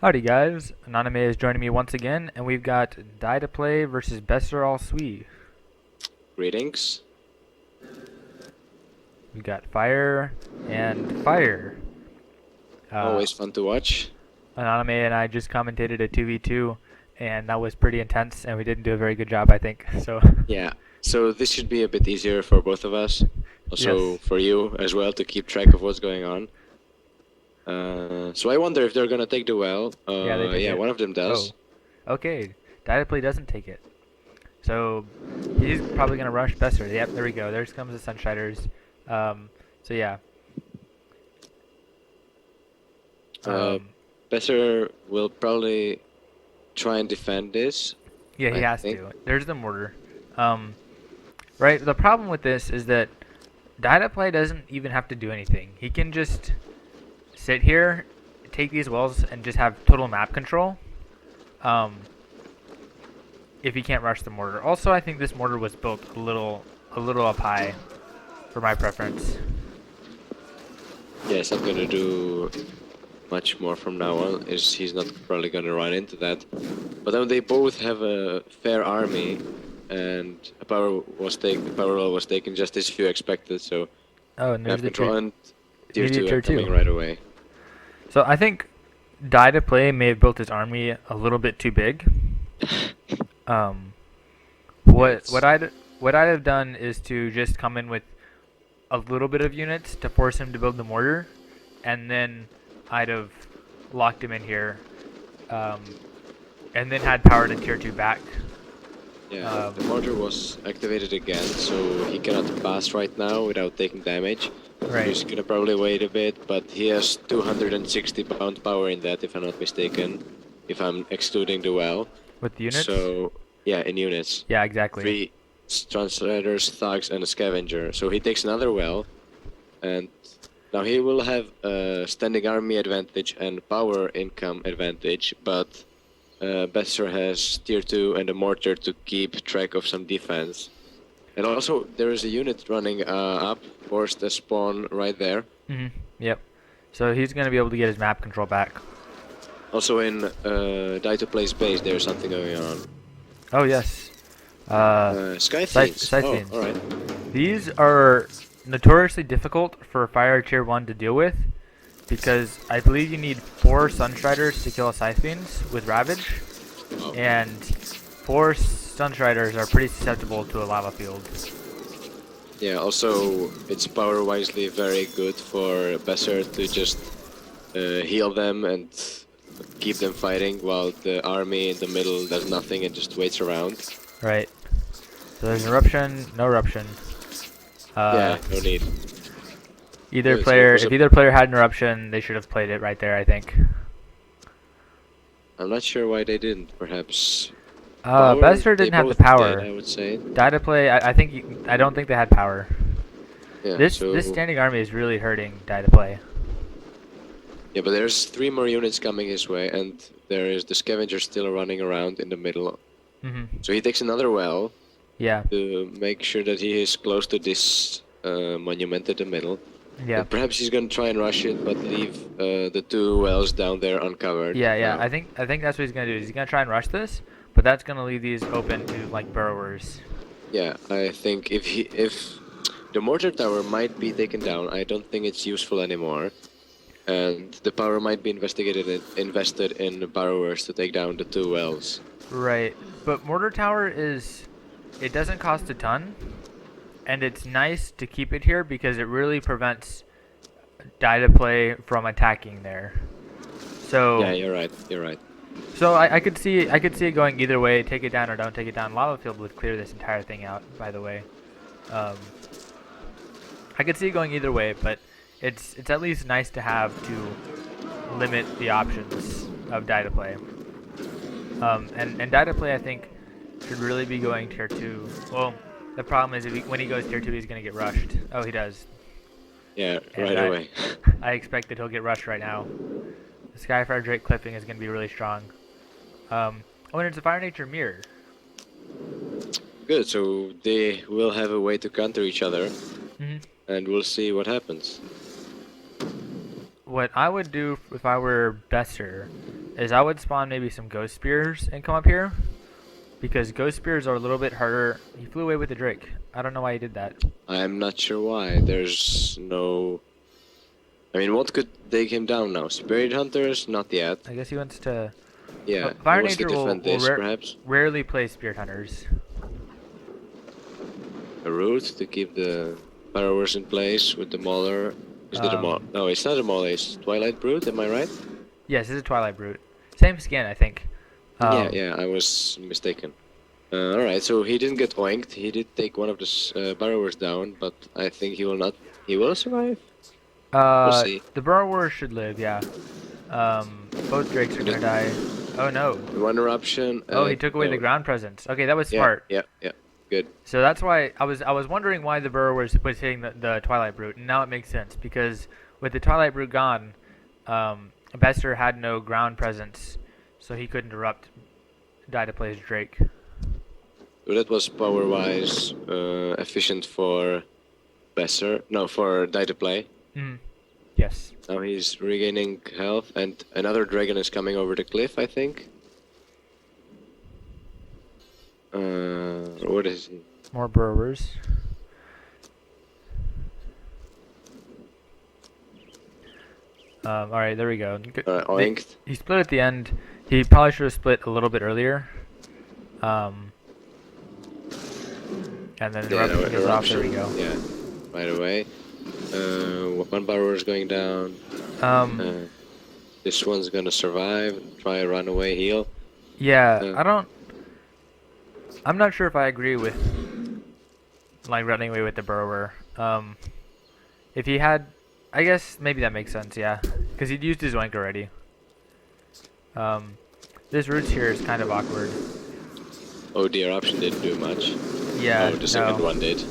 Howdy guys, Anonyme is joining me once again, and we've got DieToPlay versus besserALSwie. Greetings. We've got fire and fire. Always fun to watch. Anonyme and I just commentated a 2v2, and that was pretty intense, and we didn't do a very good job, I think. So Yeah, so this should be a bit easier for both of us. Also yes. for you as well to keep track of what's going on. So I wonder if they're gonna take the well. Yeah, they took yeah, it. one of them does. Oh, okay. DieToPlay doesn't take it. So he's probably gonna rush Besser. Yep, there we go. There comes the Sunshiders. So yeah. Besser will probably try and defend this. Yeah, he I has think. to. There's the mortar. Right. The problem with this is that DieToPlay doesn't even have to do anything. He can just sit here, take these wells, and just have total map control. If he can't rush the mortar. Also, I think this mortar was built a little up high, for my preference. Yes, I'm gonna do much more from now on. He's not probably gonna run into that. But then they both have a fair army, and a power roll was taken just as you expected. So Oh, and there's map control and tier immediate 2 tier are coming 2. right away. So I think DieToPlay may have built his army a little bit too big. What I'd have done is to just come in with a little bit of units to force him to build the mortar, and then I'd have locked him in here, and then had power to tier 2 back. Yeah, the mortar was activated again, so he cannot pass right now without taking damage. Right. He's gonna probably wait a bit, but he has 260 pound power in that, if I'm not mistaken, if I'm excluding the well. With the units? So, yeah, in units. Yeah, exactly. 3 translators, thugs, and a scavenger. So he takes another well, and now he will have a standing army advantage and power income advantage, but Besser has tier 2 and a mortar to keep track of some defense. And also, there is a unit running up, forced a spawn right there. Yep. So he's going to be able to get his map control back. Also in DieToPlay's base, there's something going on. Oh, yes. Sky Fiends. Fiends. Oh, alright. These are notoriously difficult for Fire Tier 1 to deal with, because I believe you need 4 Sunstriders to kill a Scythe Fiends with Ravage, and 4 Sunstriders are pretty susceptible to a lava field. Yeah, also it's power wisely very good for Besser to just heal them and keep them fighting while the army in the middle does nothing and just waits around. Right. So there's an eruption, no eruption. Yeah, no need. Either player, if either player had an eruption, they should have played it right there, I think. I'm not sure why they didn't. Perhaps. Besser didn't have the power. Did, I would say. DieToPlay, I don't think they had power. Yeah, this standing army is really hurting DieToPlay. Yeah, but there's 3 more units coming his way, and there is the scavenger still running around in the middle. So he takes another well. Yeah. To make sure that he is close to this monument in the middle. Yeah. And perhaps he's gonna try and rush it, but leave the 2 wells down there uncovered. Yeah. I think that's what he's gonna do. He's gonna try and rush this, but that's gonna leave these open to like burrowers. Yeah, I think if the mortar tower might be taken down, I don't think it's useful anymore, and the power might be invested in the burrowers to take down the 2 wells. Right, but mortar tower it doesn't cost a ton, and it's nice to keep it here because it really prevents DieToPlay from attacking there. So yeah, you're right. You're right. So I could see it going either way. Take it down or don't take it down. Lava field would clear this entire thing out, by the way. I could see it going either way, but it's at least nice to have to limit the options of DieToPlay. And DieToPlay, I think, should really be going tier 2. Well, the problem is when he goes tier 2, he's gonna get rushed. Oh, he does. Yeah, And right away. I expect that he'll get rushed right now. The Skyfire Drake clipping is gonna be really strong. Oh, and it's a Fire Nature Mirror. Good, so they will have a way to counter each other, and we'll see what happens. what I would do if I were Besser is I would spawn maybe some ghost spears and come up here, because ghost spears are a little bit harder. He flew away with the Drake. I don't know why he did that. I'm not sure why. There's no... I mean, what could take him down now? Spirit Hunters? Not yet. I guess he wants to... Yeah, Fire he wants to Nature defend this, perhaps. rarely play Spirit Hunters. A route to keep the Burrowers in place with the Mauler. Is that a Mauler? No, it's not a Mauler, it's Twilight Brute, am I right? Yes, it's a Twilight Brute. Same skin, I think. Yeah, I was mistaken. Alright, so he didn't get oinked. He did take one of the Burrowers down, but I think he will not... He will survive? We'll see. The Burrower should live, yeah. Both Drakes are gonna die. Oh no. One eruption. Oh, he took away the ground presence. Okay, that was smart. Yeah. Good. So that's why I was wondering why the Burrower was hitting the Twilight Brute, and now it makes sense, because with the Twilight Brute gone, Besser had no ground presence, so he couldn't erupt DieToPlay's Drake. So that was power-wise efficient for Besser. No, for DieToPlay. Yes. Now he's regaining health, and another dragon is coming over the cliff, I think. What is he? More Burrowers. Alright, there we go. Oinked. He split at the end. He probably should have split a little bit earlier. And then eruption goes off. There we go. Yeah, right away. One Burrower is going down. This one's gonna survive. Try a runaway heal. Yeah, I'm not sure if I agree with like running away with the Burrower. If he had, I guess maybe that makes sense. Yeah, because he'd used his oink already. This route here is kind of awkward. Oh, the eruption didn't do much. Yeah. Oh, the second one did.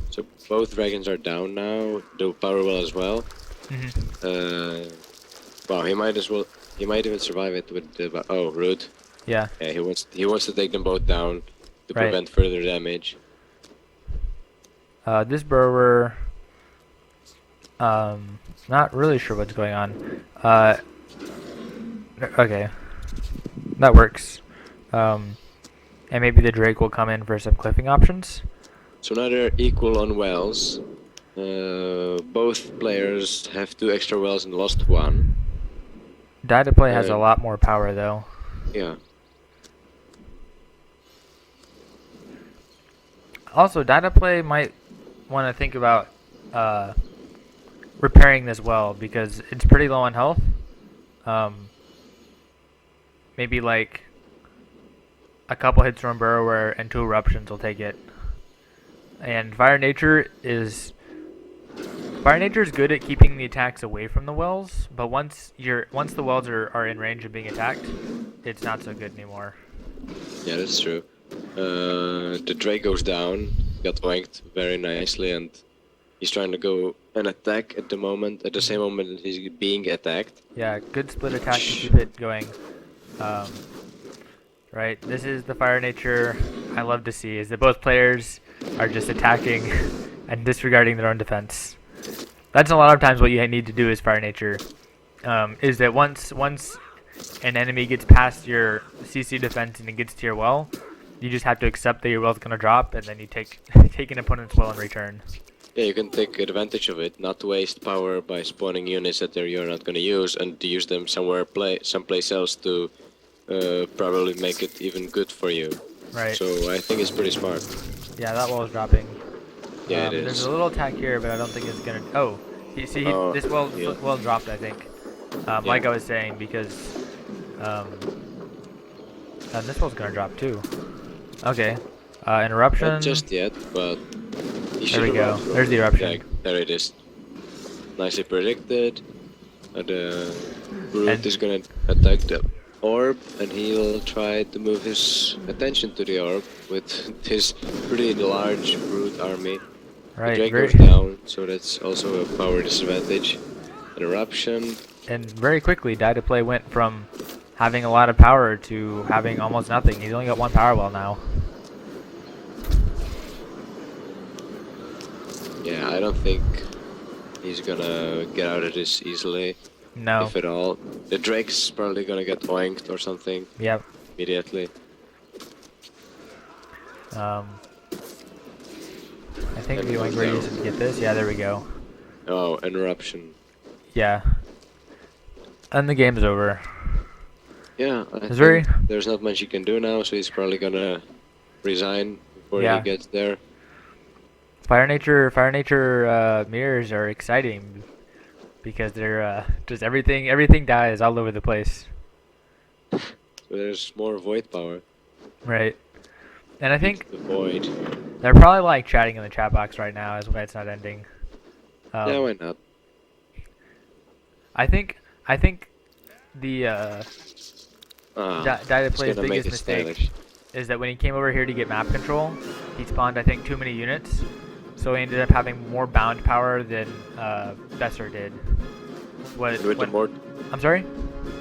So both dragons are down now. The power well as well. Wow, he might as well. He might even survive it with the. Oh, root. Yeah. Yeah, he wants to take them both down to prevent further damage. This Burrower. Not really sure what's going on. Okay. That works. And maybe the Drake will come in for some cliffing options. So now they're equal on wells. Both players have 2 extra wells and lost 1. DieToPlay has a lot more power though. Yeah. Also, DieToPlay might want to think about repairing this well, because it's pretty low on health. Maybe like a couple hits from Burrower and 2 eruptions will take it. And Fire Nature is good at keeping the attacks away from the wells, but once the wells are in range of being attacked, it's not so good anymore. Yeah, that's true. The Drake goes down, got oinked very nicely, and he's trying to go an attack at the moment. At the same moment he's being attacked. Yeah, good split attack to keep it going. Right, this is the Fire Nature I love to see, is that both players are just attacking and disregarding their own defense. That's a lot of times what you need to do as Fire Nature, is that once an enemy gets past your CC defense and it gets to your well, you just have to accept that your well's going to drop, and then you take an opponent's well in return. Yeah, you can take advantage of it, not waste power by spawning units that you're not going to use, and to use them someplace else to probably make it even good for you. Right. So I think it's pretty smart. Yeah, that wall is dropping. Yeah, it is. There's a little attack here, but I don't think it's gonna. Oh, this well dropped, I think. Like I was saying, because and this one's gonna drop too. Okay. Interruption. Not just yet, but there we go. There's the eruption. Yeah, there it is. Nicely predicted. The brute is gonna attack the orb, and he'll try to move his attention to the orb with his pretty large brute army. Right. The Drake goes down, so that's also a power disadvantage. An eruption. And very quickly, DieToPlay went from having a lot of power to having almost nothing. He's only got 1 power well now. Yeah, I don't think he's gonna get out of this easily, No. if at all. The Drake's probably gonna get oinked or something Yep. immediately. I think And the only way to get this. Yeah, there we go. Oh, an eruption. Yeah. And the game's over. Yeah, I It's very- think there's not much he can do now, so he's probably gonna resign before Yeah. he gets there. Fire nature mirrors are exciting because they're just everything dies all over the place. So there's more void power. Right. And I think The void. they're probably like chatting in the chat box right now as why it's not ending. Yeah, why not? I think the DieToPlay's gonna make biggest it mistake stylish. is that when he came over here to get map control, he spawned I think too many units, so he ended up having more bound power than Besser did. And with the I'm sorry?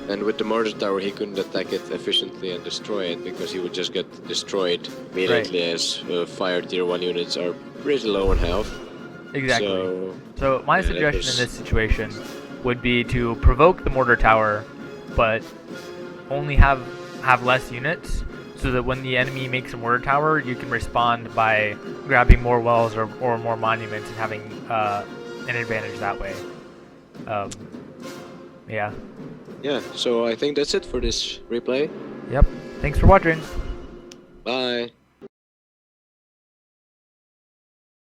And with the mortar tower, he couldn't attack it efficiently and destroy it because he would just get destroyed immediately, as fire tier 1 units are pretty low in health. Exactly. So my yeah, that suggestion was- in this situation would be to provoke the mortar tower, but only have less units, so that when the enemy makes a mortar tower, you can respond by grabbing more wells or more monuments and having an advantage that way. Yeah. Yeah, so I think that's it for this replay. Yep. Thanks for watching. Bye.